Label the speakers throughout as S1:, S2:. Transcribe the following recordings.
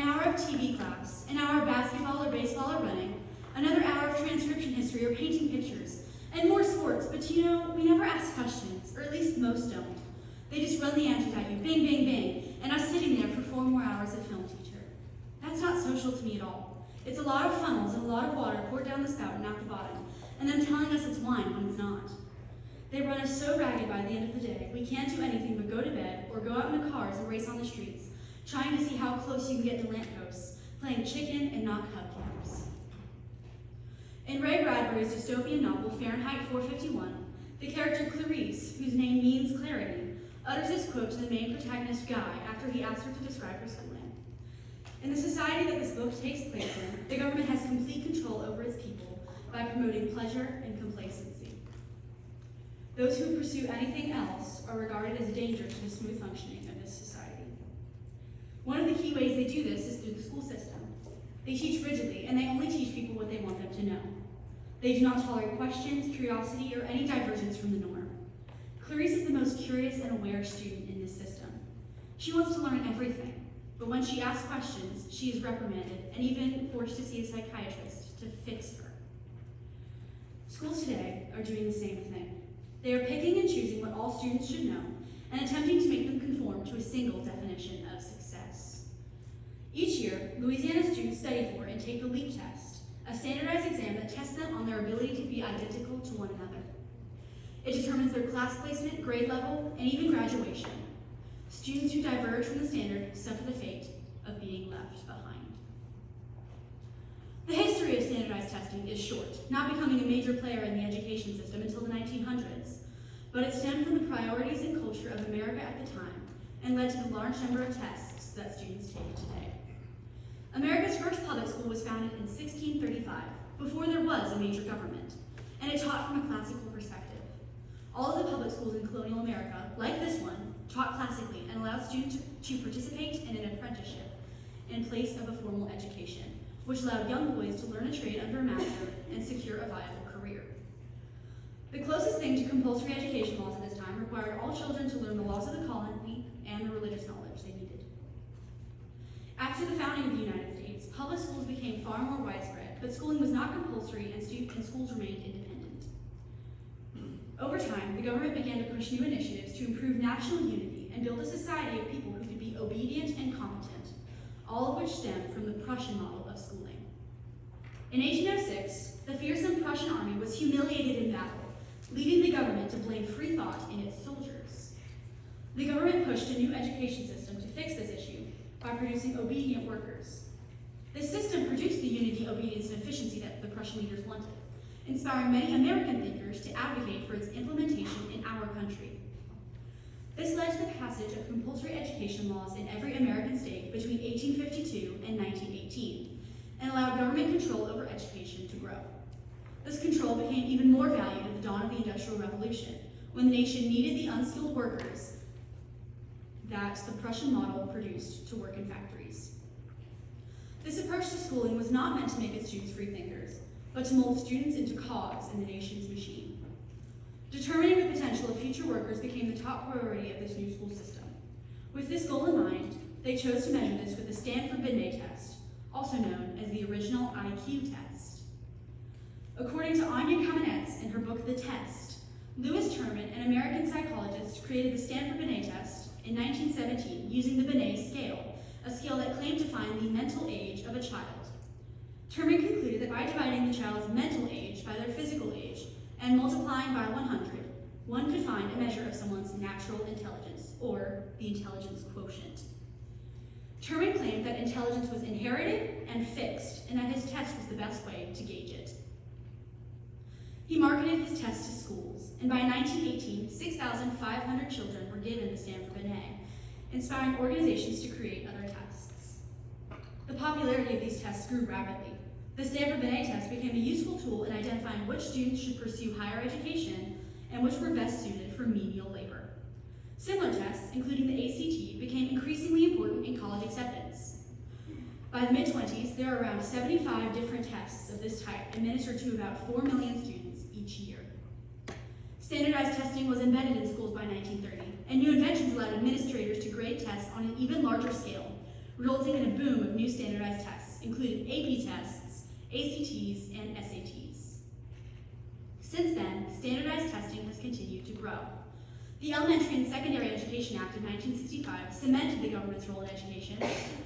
S1: hour of TV class, an hour of basketball or baseball or running, another hour of transcription history or painting pictures, and more sports, but you know, we never ask questions, or at least most don't. They just run the answers at you, bing, bing, bing, and us sitting there for 4 more hours of film teacher. That's not social to me at all. It's a lot of funnels and a lot of water poured down the spout and out the bottom, and them telling us it's wine when it's not. They run us so ragged by the end of the day, we can't do anything but go to bed or go out in the cars and race on the streets, trying to see how close you can get to lampposts, playing chicken and knock hubcaps. In Ray Bradbury's dystopian novel Fahrenheit 451, the character Clarice, whose name means clarity, utters this quote to the main protagonist Guy after he asks her to describe her schooling. In the society that this book takes place in, the government has complete control over its people by promoting pleasure and complacency. Those who pursue anything else are regarded as a danger to the smooth functioning of this society. One of the key ways they do this is through the school system. They teach rigidly, and they only teach people what they want them to know. They do not tolerate questions, curiosity, or any divergence from the norm. Clarice is the most curious and aware student in this system. She wants to learn everything, but when she asks questions, she is reprimanded and even forced to see a psychiatrist to fix her. Schools today are doing the same thing. They are picking and choosing what all students should know and attempting to make them conform to a single definition of success. Each year, Louisiana students study for and take the LEAP test, a standardized exam that tests them on their ability to be identical to one another. It determines their class placement, grade level, and even graduation. Students who diverge from the standard suffer the fate of being left behind. The history of standardized testing is short, not becoming a major player in the education system until the 1900s, but it stemmed from the priorities and culture of America at the time and led to the large number of tests that students take today. America's first public school was founded in 1635, before there was a major government, and it taught from a classical perspective. All of the public schools in colonial America, like this one, taught classically and allowed students to participate in an apprenticeship in place of a formal education, which allowed young boys to learn a trade under a master and secure a viable career. The closest thing to compulsory education laws at this time required all children to learn the laws of the colony and the religious knowledge they needed. After the founding of the United States, public schools became far more widespread, but schooling was not compulsory and schools remained independent. Over time, the government began to push new initiatives to improve national unity and build a society of people who could be obedient and competent, all of which stemmed from the Prussian model of schooling. In 1806, the fearsome Prussian army was humiliated in battle, leading the government to blame free thought in its soldiers. The government pushed a new education system to fix this issue by producing obedient workers. This system produced the unity, obedience, and efficiency that the Prussian leaders wanted, inspiring many American thinkers to advocate for its implementation in our country. This led to the passage of compulsory education laws in every American state between 1852 and 1918, and allowed government control over education to grow. This control became even more valued at the dawn of the Industrial Revolution, when the nation needed the unskilled workers that the Prussian model produced to work in factories. This approach to schooling was not meant to make its students free thinkers, but to mold students into cogs in the nation's machine. Determining the potential of future workers became the top priority of this new school system. With this goal in mind, they chose to measure this with the Stanford-Binet test, also known as the original IQ test. According to Anya Kamenetz in her book, The Test, Louis Terman, an American psychologist, created the Stanford-Binet test in 1917 using the Binet scale, a scale that claimed to find the mental age of a child. Terman concluded that by dividing the child's mental age by their physical age and multiplying by 100, one could find a measure of someone's natural intelligence, or the intelligence quotient. Terman claimed that intelligence was inherited and fixed, and that his test was the best way to gauge it. He marketed his test to schools, and by 1918, 6,500 children were given the Stanford-Binet, inspiring organizations to create other tests. The popularity of these tests grew rapidly. The Stanford-Binet test became a useful tool in identifying which students should pursue higher education and which were best suited for menial labor. Similar tests, including the ACT, became increasingly important in college acceptance. By the mid-20s, there are around 75 different tests of this type administered to about 4 million students each year. Standardized testing was embedded in schools by 1930, and new inventions allowed administrators to grade tests on an even larger scale, resulting in a boom of new standardized tests, including AP tests, ACTs, and SATs. Since then, standardized testing has continued to grow. The Elementary and Secondary Education Act of 1965 cemented the government's role in education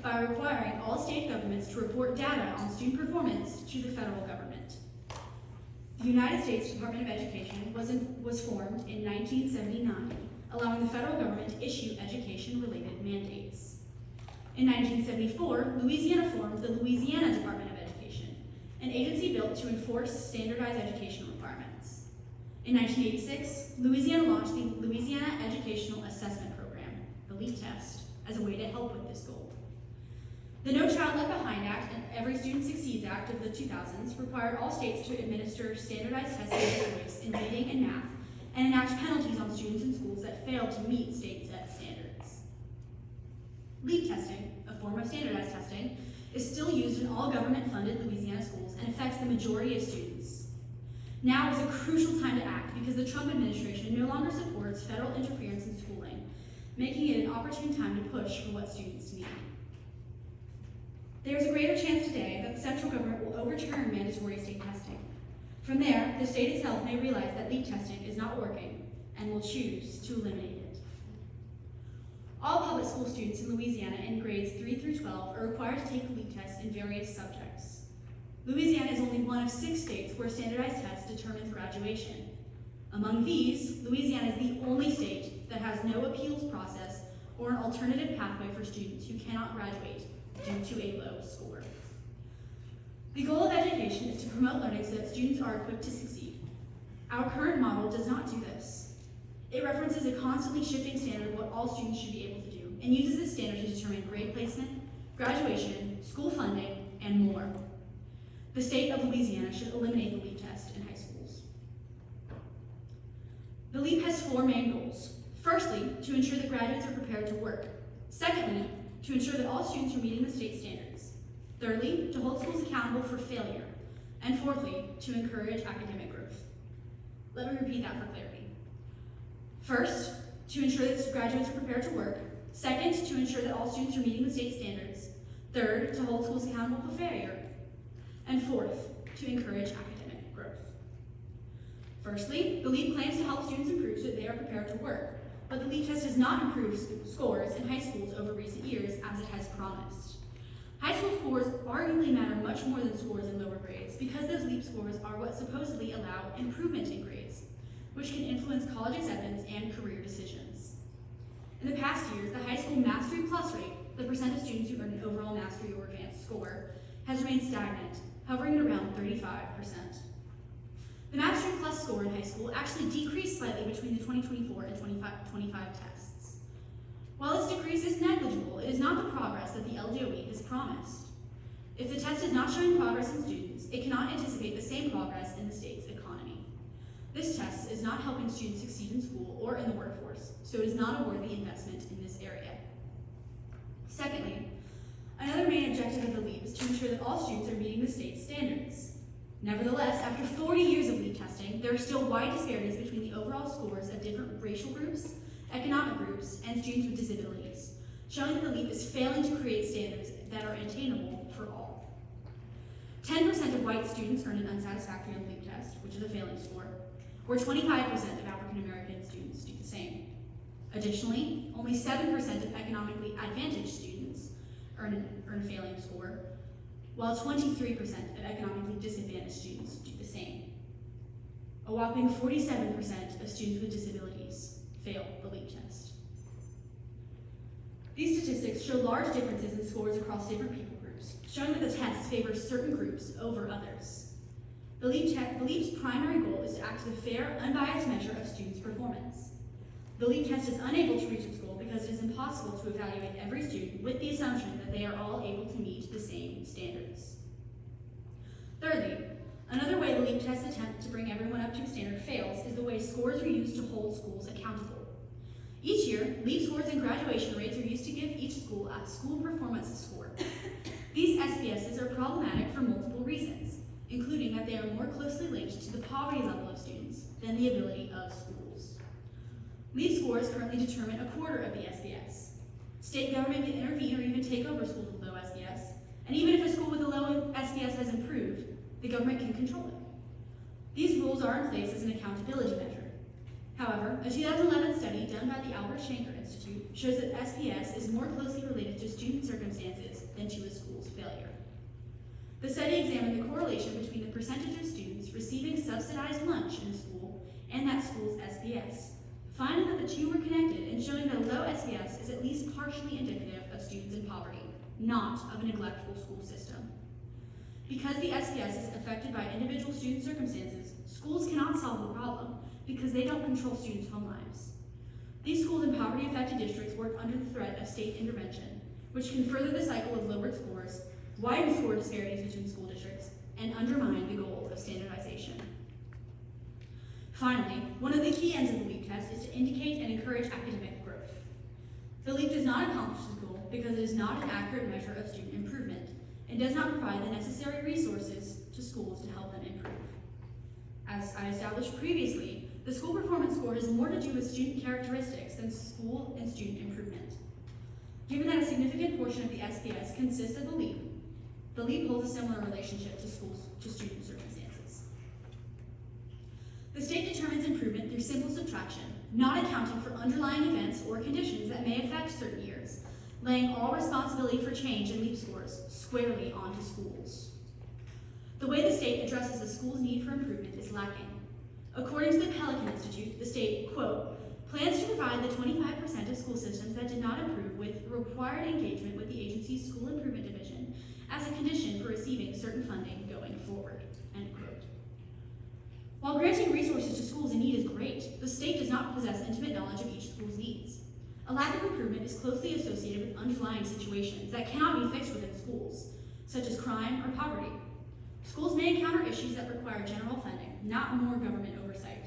S1: by requiring all state governments to report data on student performance to the federal government. The United States Department of Education was formed in 1979, allowing the federal government to issue education-related mandates. In 1974, Louisiana formed the Louisiana Department of Education, an agency built to enforce standardized education requirements. In 1986, Louisiana launched the Louisiana Educational Assessment Program, the LEAP test, as a way to help with this goal. The No Child Left Behind Act and Every Student Succeeds Act of the 2000s required all states to administer standardized testing of voice in reading and math and enact penalties on students in schools that failed to meet state-set standards. LEAP testing, a form of standardized testing, is still used in all government-funded Louisiana schools and affects the majority of students. Now is a crucial time to act because the Trump administration no longer supports federal interference in schooling, making it an opportune time to push for what students need. There is a greater chance today that the central government will overturn mandatory state testing. From there, the state itself may realize that LEAP testing is not working and will choose to eliminate it. All public school students in Louisiana in grades 3 through 12 are required to take the LEAP test in various subjects. Louisiana is only one of 6 states where standardized tests determines graduation. Among these, Louisiana is the only state that has no appeals process or an alternative pathway for students who cannot graduate due to a low score. The goal of education is to promote learning so that students are equipped to succeed. Our current model does not do this. It references a constantly shifting standard of what all students should be able to do and uses this standard to determine grade placement, graduation, school funding, and more. The state of Louisiana should eliminate the LEAP test in high schools. The LEAP has 4 main goals. Firstly, to ensure that graduates are prepared to work. Secondly, to ensure that all students are meeting the state standards. Thirdly, to hold schools accountable for failure. And fourthly, to encourage academic growth. Let me repeat that for clarity. First, to ensure that graduates are prepared to work. Second, to ensure that all students are meeting the state standards. Third, to hold schools accountable for failure. And fourth, to encourage academic growth. Firstly, the LEAP claims to help students improve so that they are prepared to work. But the LEAP test has not improved scores in high schools over recent years as it has promised. High school scores arguably matter much more than scores in lower grades because those LEAP scores are what supposedly allow improvement in grades, which can influence college acceptance and career decisions. In the past years, the high school Mastery Plus rate, the percent of students who earn an overall mastery or advanced score, has remained stagnant, hovering at around 35%. The Mastery Plus score in high school actually decreased slightly between the 2024 and 2025 tests. While this decrease is negligible, it is not the progress that the LDOE has promised. If the test is not showing progress in students, it cannot anticipate the same progress in the state's economy. This test is not helping students succeed in school or in the workforce, so it is not a worthy investment in this area. Secondly, another main objective of the LEAP is to ensure that all students are meeting the state's standards. Nevertheless, after 40 years of LEAP testing, there are still wide disparities between the overall scores of different racial groups, economic groups, and students with disabilities, showing that the LEAP is failing to create standards that are attainable for all. 10% of white students earn an unsatisfactory on the LEAP test, which is a failing score, where 25% of African American students do the same. Additionally, only 7% of economically advantaged students earn a failing score, while 23% of economically disadvantaged students do the same. A whopping 47% of students with disabilities fail the LEAP test. These statistics show large differences in scores across different people groups, showing that the test favors certain groups over others. The LEAP's primary goal is to act as a fair, unbiased measure of students' performance. The LEAP test is unable to reach its goal because it is impossible to evaluate every student with the assumption that they are all able to meet the same standards. Thirdly, another way the LEAP test's attempt to bring everyone up to a standard fails is the way scores are used to hold schools accountable. Each year, LEAP scores and graduation rates are used to give each school a school performance score. These SPSs are problematic for multiple reasons, including that they are more closely linked to the poverty level of students than the ability of schools. LEAP scores currently determine a quarter of the SBS. State government can intervene or even take over schools with low SBS, and even if a school with a low SBS has improved, the government can control it. These rules are in place as an accountability measure. However, a 2011 study done by the Albert Shanker Institute shows that SPS is more closely related to student circumstances than to a school's failure. The study examined the correlation between the percentage of students receiving subsidized lunch in a school and that school's SPS, finding that the two were connected and showing that a low SPS is at least partially indicative of students in poverty, not of a neglectful school system. Because the SPS is affected by individual student circumstances, schools cannot solve the problem because they don't control students' home lives. These schools in poverty-affected districts work under the threat of state intervention, which can further the cycle of lowered scores, widen score disparities between school districts, and undermine the goal of standardization. Finally, one of the key ends of the LEAP test is to indicate and encourage academic growth. The LEAP does not accomplish this goal because it is not an accurate measure of student improvement and does not provide the necessary resources to schools to help them improve. As I established previously, the school performance score has more to do with student characteristics than school and student improvement. Given that a significant portion of the SPS consists of the LEAP holds a similar relationship to student circumstances. The state determines improvement through simple subtraction, not accounting for underlying events or conditions that may affect certain years, laying all responsibility for change in LEAP scores squarely onto schools. The way the state addresses the school's need for improvement is lacking. According to the Pelican Institute, the state, quote, plans to provide the 25% of school systems that did not improve with required engagement with the agency's School Improvement Division as a condition for receiving certain funding going forward, end quote. While granting resources to schools in need is great, the state does not possess intimate knowledge of each school's needs. A lack of improvement is closely associated with underlying situations that cannot be fixed within schools, such as crime or poverty. Schools may encounter issues that require general funding, not more government oversight.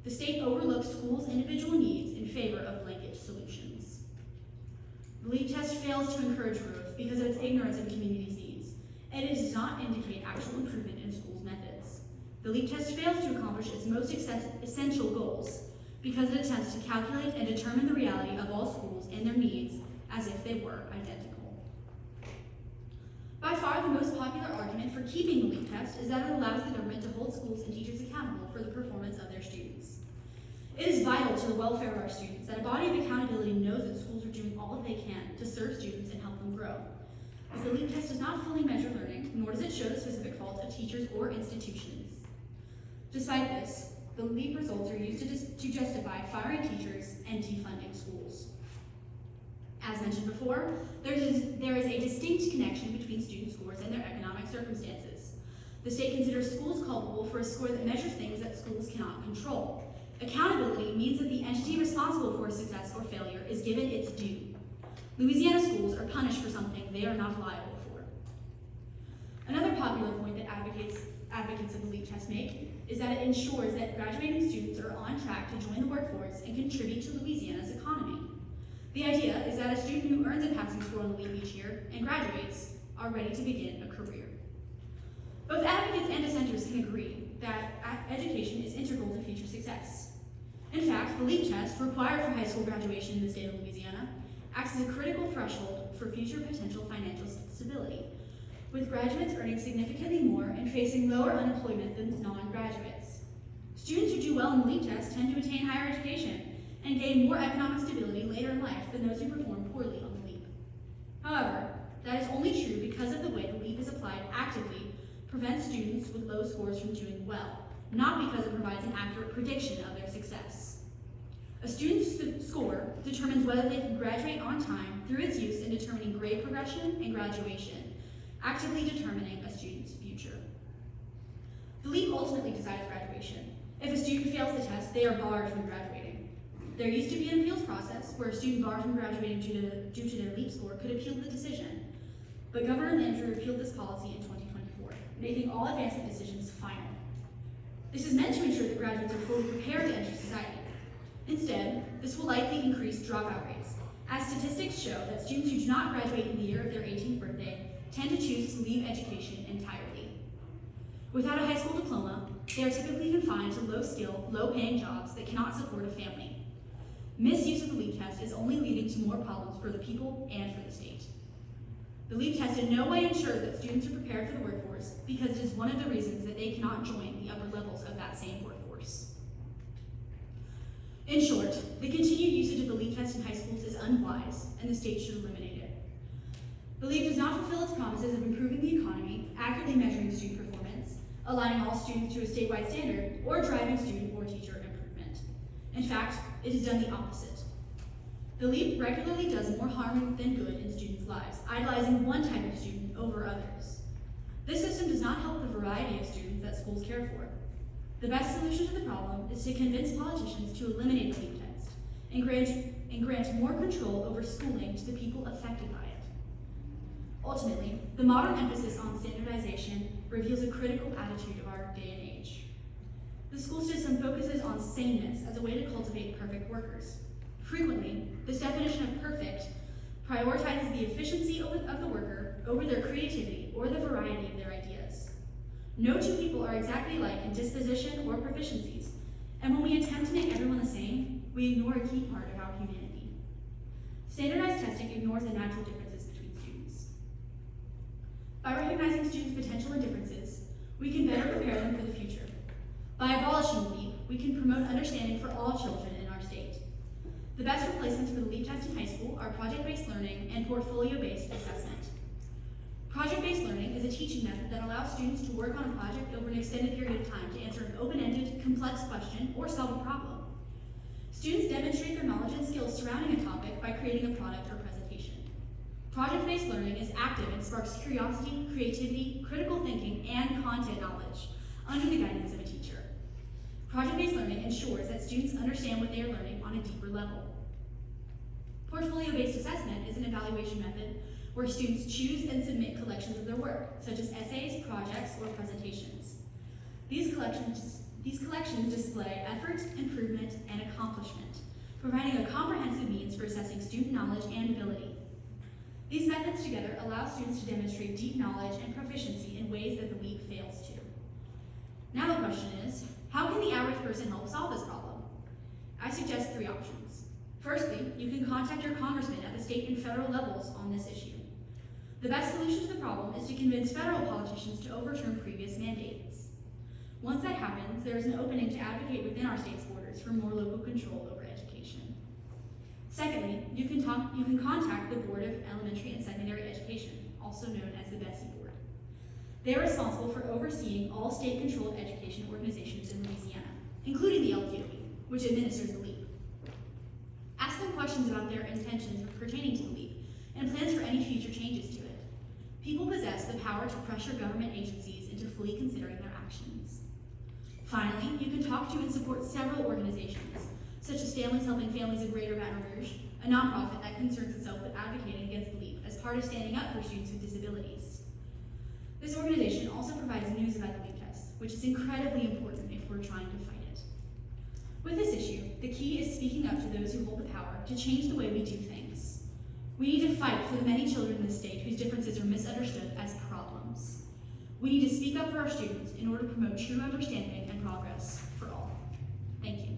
S1: The state overlooks schools' individual needs in favor of blanket solutions. The LEAP test fails to encourage growth because of its ignorance of the community's needs, and it does not indicate actual improvement in schools' methods. The LEAP test fails to accomplish its most essential goals because it attempts to calculate and determine the reality of all schools and their needs as if they were identical. By far, the most popular argument for keeping the LEAP test is that it allows the government to hold schools and teachers accountable for the performance of their students. It is vital to the welfare of our students that a body of accountability knows that schools are doing all that they can to serve students and help them grow. But the LEAP test does not fully measure learning, nor does it show the specific fault of teachers or institutions. Despite this, the LEAP results are used to justify firing teachers and defunding schools. As mentioned before, there is a distinct connection between student scores and their economic circumstances. The state considers schools culpable for a score that measures things that schools cannot control. Accountability means that the entity responsible for success or failure is given its due. Louisiana schools are punished for something they are not liable for. Another popular point that advocates of the LEAP test make is that it ensures that graduating students are on track to join the workforce and contribute to Louisiana's economy. The idea is that a student who earns a passing score on the LEAP each year and graduates are ready to begin a career. Both advocates and dissenters can agree that education is integral to future success. In fact, the LEAP test, required for high school graduation in the state of Louisiana, acts as a critical threshold for future potential financial stability, with graduates earning significantly more and facing lower unemployment than non-graduates. Students who do well in the LEAP test tend to attain higher education and gain more economic stability later in life than those who perform poorly on the LEAP. However, that is only true because of the way the LEAP is applied actively prevents students with low scores from doing well, not because it provides an accurate prediction of their success. A student's score determines whether they can graduate on time through its use in determining grade progression and graduation, actively determining a student's future. The LEAP ultimately decides graduation. If a student fails the test, they are barred from graduating. There used to be an appeals process where a student barred from graduating due to their LEAP score could appeal the decision, but Governor Landry repealed this policy in 2024, making all advancement decisions final. This is meant to ensure that graduates are fully prepared to enter society. Instead, this will likely increase dropout rates, as statistics show that students who do not graduate in the year of their 18th birthday tend to choose to leave education entirely. Without a high school diploma, they are typically confined to low-skill, low-paying jobs that cannot support a family. Misuse of the LEAP test is only leading to more problems for the people and for the state. The LEAP test in no way ensures that students are prepared for the workforce because it is one of the reasons that they cannot join the upper levels of that same workforce. In short, the continued usage of the LEAP test in high schools is unwise, and the state should eliminate it. The LEAP does not fulfill its promises of improving the economy, accurately measuring student performance, aligning all students to a statewide standard, or driving student or teacher improvement. In fact, it has done the opposite. The LEAP regularly does more harm than good in students' lives, idolizing one type of student over others. This system does not help the variety of students that schools care for. The best solution to the problem is to convince politicians to eliminate the LEAP test and grant more control over schooling to the people affected by it. Ultimately, the modern emphasis on standardization reveals a critical attitude of our day and age. The school system focuses on sameness as a way to cultivate perfect workers. Frequently, this definition of perfect prioritizes the efficiency of the worker over their creativity or the variety of their ideas. No two people are exactly alike in disposition or proficiencies, and when we attempt to make everyone the same, we ignore a key part of our humanity. Standardized testing ignores the natural differences between students. By recognizing students' potential and differences, we can better prepare them for the future. By abolishing the LEAP, we can promote understanding for all children in our state. The best replacements for the LEAP test in high school are project-based learning and portfolio-based assessment. Project-based learning is a teaching method that allows students to work on a project over an extended period of time to answer an open-ended, complex question or solve a problem. Students demonstrate their knowledge and skills surrounding a topic by creating a product or presentation. Project-based learning is active and sparks curiosity, creativity, critical thinking, and content knowledge under the guidance of a teacher. Project-based learning ensures that students understand what they are learning on a deeper level. Portfolio-based assessment is an evaluation method where students choose and submit collections of their work, such as essays, projects, or presentations. These collections display effort, improvement, and accomplishment, providing a comprehensive means for assessing student knowledge and ability. These methods together allow students to demonstrate deep knowledge and proficiency in ways that the LEAP fails to. Now the question is, how can the average person help solve this problem? I suggest 3 options. Firstly, you can contact your congressman at the state and federal levels on this issue. The best solution to the problem is to convince federal politicians to overturn previous mandates. Once that happens, there is an opening to advocate within our state's borders for more local control over education. Secondly, you can contact the Board of Elementary and Secondary Education, also known as the BESI Board. They are responsible for overseeing all state-controlled education organizations in Louisiana, including the LPOE, which administers the LEAP. Ask them questions about their intentions pertaining to the LEAP and plans for any future changes to it. People possess the power to pressure government agencies into fully considering their actions. Finally, you can talk to and support several organizations, such as Families Helping Families of Greater Baton Rouge, a nonprofit that concerns itself with advocating against the LEAP as part of standing up for students with disabilities. This organization also provides news about the LEAP test, which is incredibly important if we're trying to fight it. With this issue, the key is speaking up to those who hold the power to change the way we do things. We need to fight for the many children in this state whose differences are misunderstood as problems. We need to speak up for our students in order to promote true understanding and progress for all. Thank you.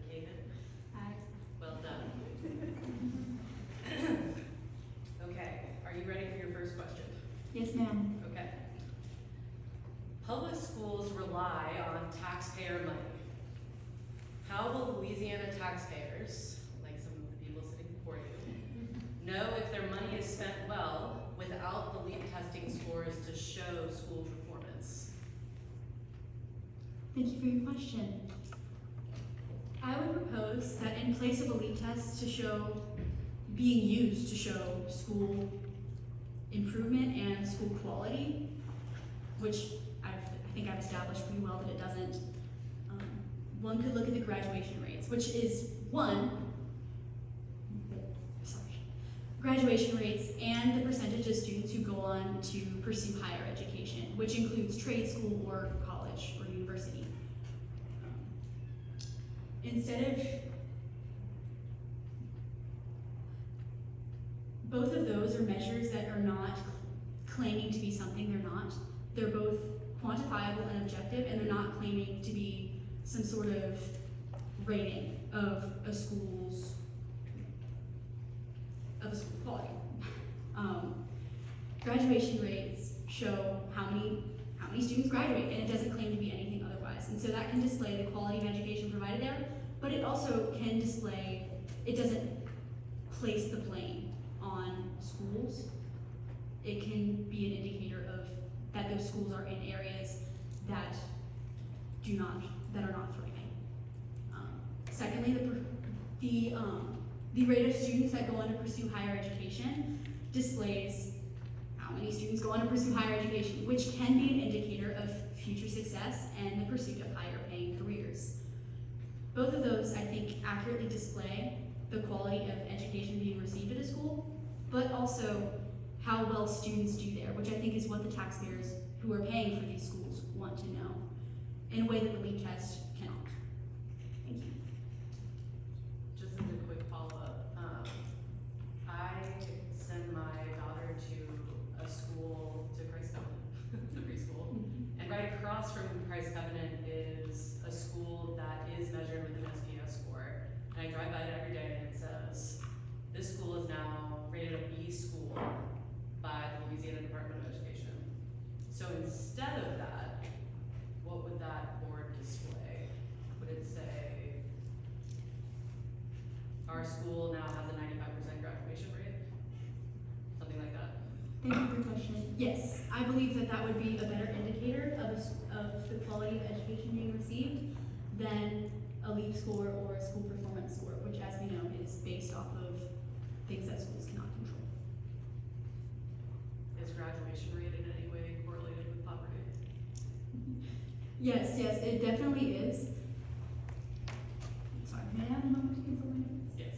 S2: Kayden,
S1: Hi.
S2: well done. Okay, are you ready for your first question?
S1: Yes, ma'am.
S2: Okay. Public schools rely on taxpayer money. How will Louisiana taxpayers, like some of the people sitting before you, know if their money is spent well without the LEAP testing scores to show school performance?
S1: Thank you for your question. I would propose that in place of a LEAP test being used to show school improvement and school quality, which I think I've established pretty well that it doesn't, one could look at the graduation rates, which is graduation rates and the percentage of students who go on to pursue higher education, which includes trade school or college or university. instead of, both of those are measures that are not claiming to be something they're not. They're both quantifiable and objective, and they're not claiming to be some sort of rating of a school's quality. Graduation rates show how many students graduate, and it doesn't claim to be anything otherwise. And so that can display the quality of education provided there, but it also can display, it doesn't place the blame on schools. It can be an indicator of that those schools are in areas that are not thriving. Secondly, the rate of students that go on to pursue higher education displays how many students go on to pursue higher education, which can be an indicator of future success and the pursuit of higher paying careers. Both of those, I think, accurately display the quality of education being received at a school, but also how well students do there, which I think is what the taxpayers who are paying for these schools want to know, in a way that the LEAP test cannot. Thank you.
S2: Just as a quick follow-up, I send my daughter to a school, to Christ Covenant, the preschool, and right across from Christ Covenant is a school that is measured with an SPS score. And I drive by it every day and it says, this school is now rated a B school by the Louisiana Department of Education. So instead of that, what would that board display? Would it say, our school now has a 95% graduation rate? Something like that?
S1: Thank you for your question. Yes, I believe that that would be a better indicator of the quality of education being received than a LEAP score or a school performance score, which, as we know, is based off of things that schools cannot control.
S2: Is graduation rate in any way correlated with poverty?
S1: Yes, it definitely is. Sorry, may I have a moment to consult my notes?
S2: Yes.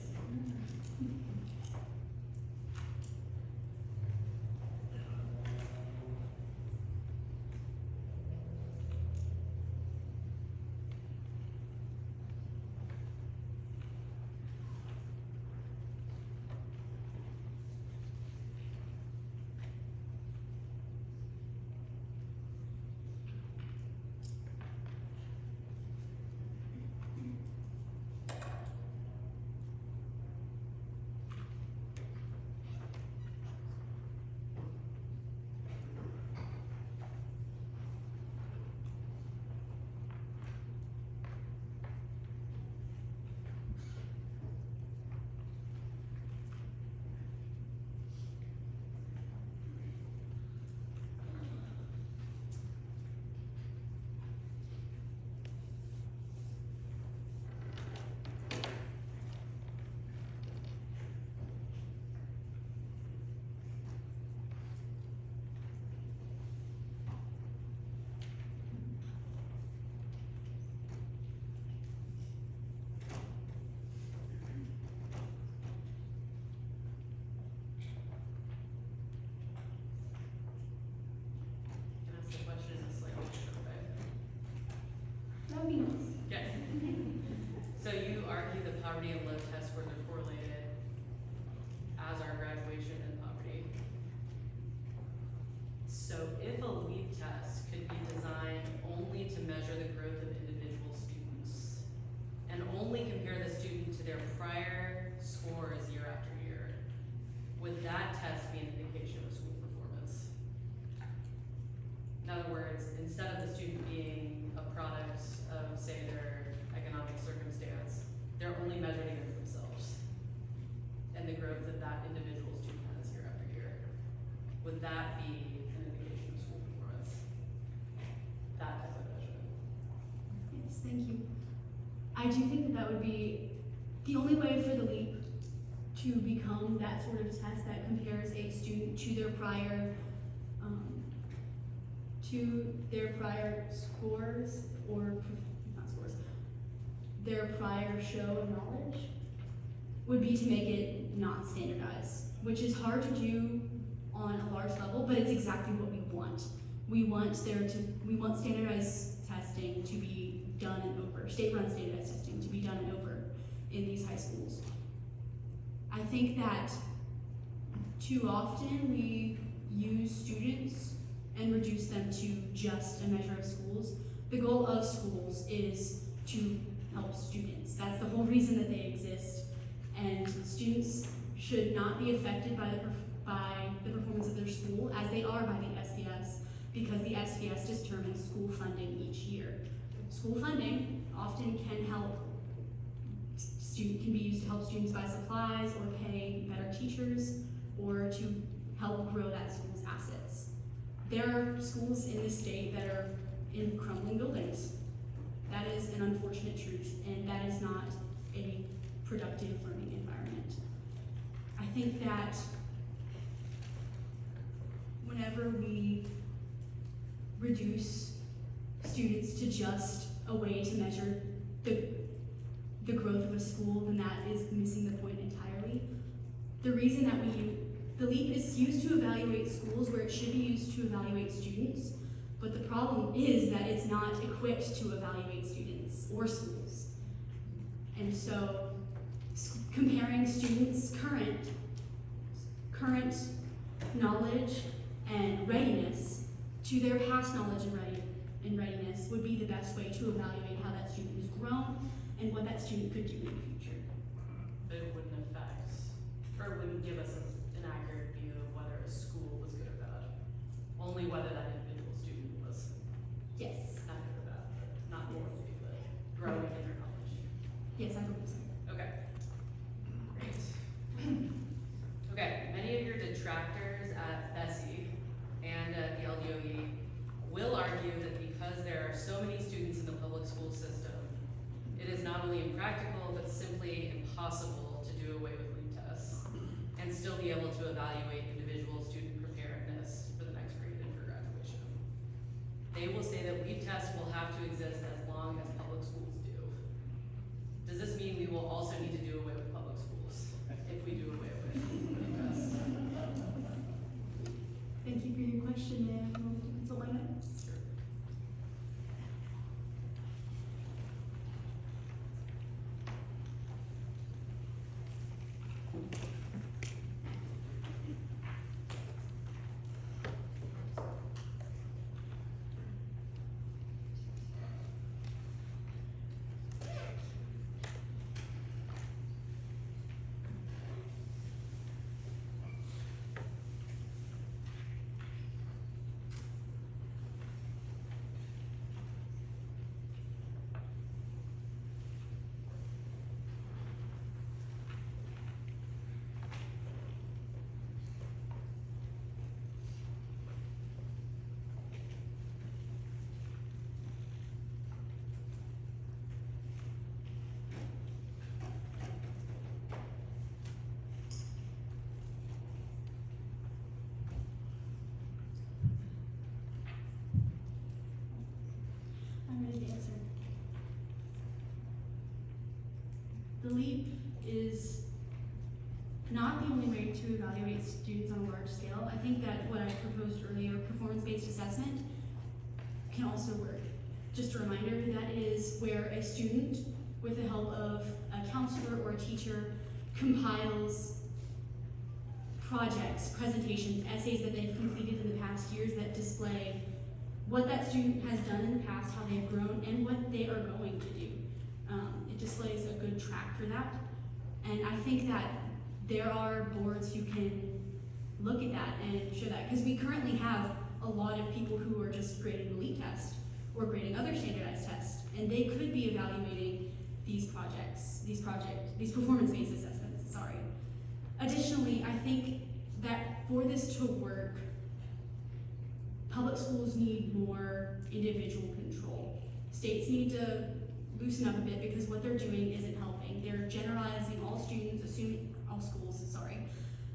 S2: Can I ask the question in a slightly different way?
S1: That would be nice.
S2: Okay. So you argue the poverty and low test scores are correlated, as are graduation and poverty. So if a LEAP test could be designed only to measure the growth of individual students and only compare the student to their prior scores year after year, would that test be an indication of school performance? In other words, instead of the student being a product of, say, their economic circumstance, they're only measured against themselves and the growth that that individual student has year after year. Would that be an indication of school performance? That type of measurement?
S1: Yes, thank you. I do think that that would be the only way for the LEAP to become that sort of test that compares a student to their prior scores, or not scores, their prior show of knowledge, would be to make it not standardized, which is hard to do on a large level, but it's exactly what we want. We want standardized testing to be done and over, state-run standardized testing to be done and over in these high schools. I think that too often we use students and reduce them to just a measure of schools. The goal of schools is to help students. That's the whole reason that they exist. And students should not be affected by the performance of their school as they are by the SPS, because the SPS determines school funding each year. School funding often can be used to help students buy supplies or pay better teachers or to help grow that school's assets. There are schools in this state that are in crumbling buildings. That is an unfortunate truth, and that is not a productive learning environment. I think that whenever we reduce students to just a way to measure the growth of a school, then that is missing the point entirely. The reason that the LEAP is used to evaluate schools where it should be used to evaluate students, but the problem is that it's not equipped to evaluate students or schools. And so comparing students' current knowledge and readiness to their past knowledge and readiness would be the best way to evaluate how that student has grown and what that student could do in the future.
S2: But it wouldn't affect, or wouldn't give us an accurate view of whether a school was good or bad. Only whether that individual student was
S1: Yes.
S2: not good or bad, but not morally, but growing in their knowledge.
S1: Yes, I believe so.
S2: Okay. Great. Okay, many of your detractors at Bessie and at the LDOE will argue that because there are so many students in the public school system, it is not only impractical, but simply impossible to do away with LEAP tests and still be able to evaluate individual student preparedness for the next grade and for graduation. They will say that LEAP tests will have to exist as long as public schools do. Does this mean we will also need to do away with public schools if we do away with LEAP tests?
S1: Thank you for your question, ma'am. That's all I know. I'm ready to answer. The LEAP is not the only way to evaluate students on a large scale. I think that what I proposed earlier, performance-based assessment, can also work. Just a reminder, that is where a student, with the help of a counselor or a teacher, compiles projects, presentations, essays that they've completed in the past years that display what that student has done in the past, how they've grown, and what they are going to do. It displays a good track for that. And I think that there are boards who can look at that and show that, because we currently have a lot of people who are just grading the LEAP test or grading other standardized tests, and they could be evaluating these performance-based assessments, sorry. Additionally, I think that for this to work, public schools need more individual control. States need to loosen up a bit because what they're doing isn't helping. They're generalizing all schools,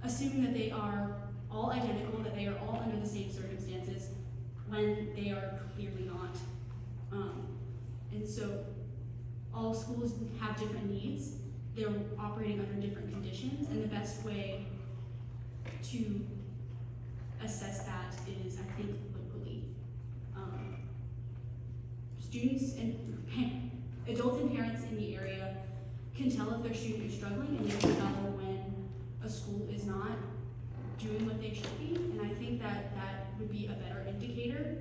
S1: assuming that they are all identical, that they are all under the same circumstances, when they are clearly not. And so all schools have different needs. They're operating under different conditions, and the best way to assess that is, I think, locally. Students and adults and parents in the area their student is struggling, and they can tell when a school is not doing what they should be. And I think that that would be a better indicator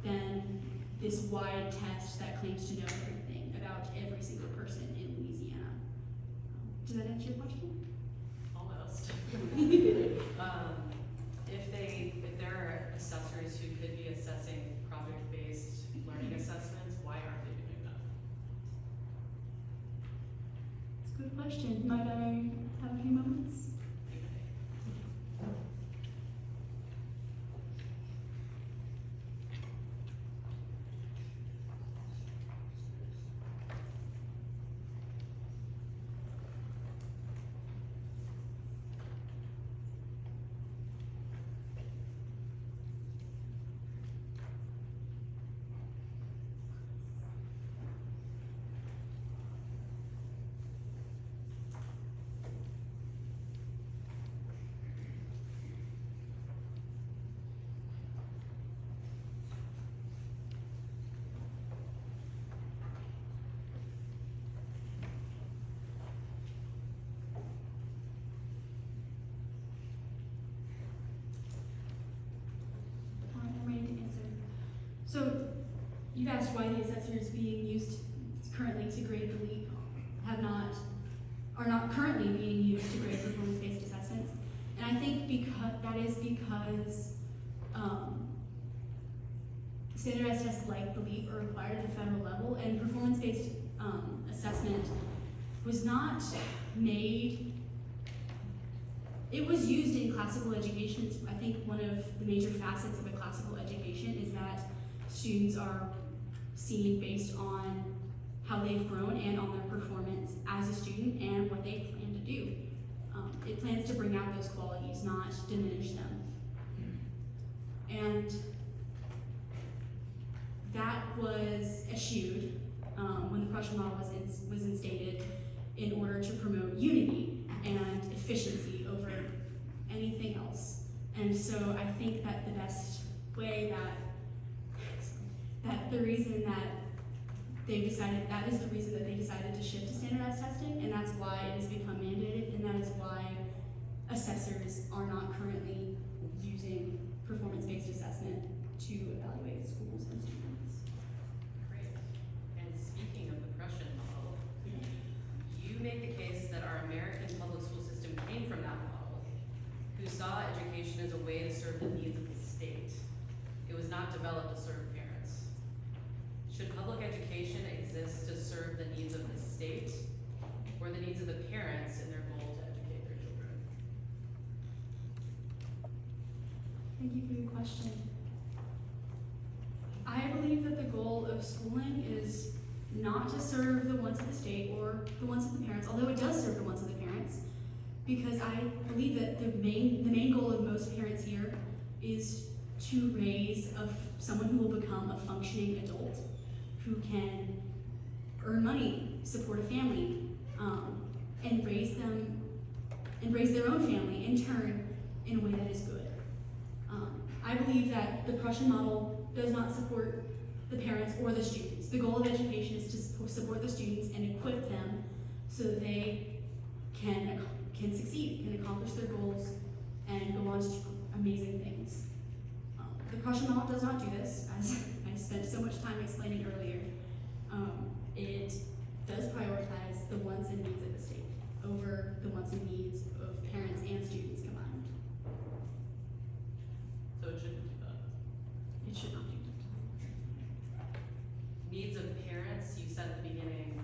S1: than this wide test that claims to know everything about every single person in Louisiana. Does that answer your question?
S2: Almost. If there are assessors who could be assessing project-based learning assessments, why aren't they doing that?
S1: It's a good question. Might I have a few moments? I'm ready to answer. So, you've asked why the assessors being used currently to grade the leap are not currently being used to grade performance-based assessments. And I think because standardized tests like the LEAP are required at the federal level, and performance-based assessment was not made. It was used in classical education. I think one of the major facets of a classical education is that students are seen based on how they've grown and on their performance as a student and what they plan to do. It plans to bring out those qualities, not diminish them. And that was eschewed when the Prussian model was instated in order to promote unity and efficiency over anything else. And so I think that the best way that the reason that that is the reason that they decided to shift to standardized testing, and that's why it has become mandated, and that is why assessors are not currently using performance-based assessment to evaluate schools and students.
S2: Great. And speaking of the Prussian model, you make the case that our American public school system came from that model, who saw education as a way to serve the needs of the state. It was not developed to serve parents. Should public education exist to serve the needs of the state or the needs of the parents in their goal to educate their children?
S1: Thank you for your question. I believe that the goal of schooling is not to serve the wants of the state or the wants of the parents, although it does serve the wants of the parents, because I believe that the main goal of most parents here is to raise someone who will become a functioning adult, who can earn money, support a family, and raise their own family in turn in a way that is good. I believe that the Prussian model does not support the parents or the students. The goal of education is to support the students and equip them so that they can succeed, can accomplish their goals, and go on to do amazing things. The Prussian model does not do this, as I spent so much time explaining earlier. It does prioritize the wants and needs of the state over the wants and needs of parents and students combined.
S2: So it shouldn't do that.
S1: It should not do that.
S2: Needs of parents, you said at the beginning,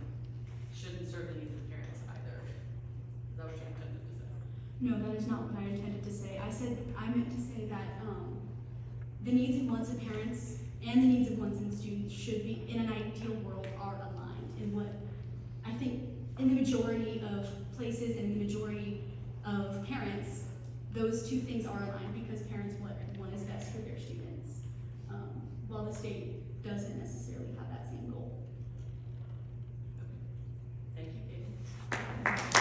S2: shouldn't serve the needs of parents either. Is that what you intended to say?
S1: No, that is not what I intended to say. I meant to say that the needs and wants of parents and the needs of wants and students should be, in an ideal world, are aligned. In what I think in the majority of places and in the majority of parents, those two things are aligned because parents want what is best for their students, while the state doesn't necessarily have that same goal.
S2: Thank you, Kayden.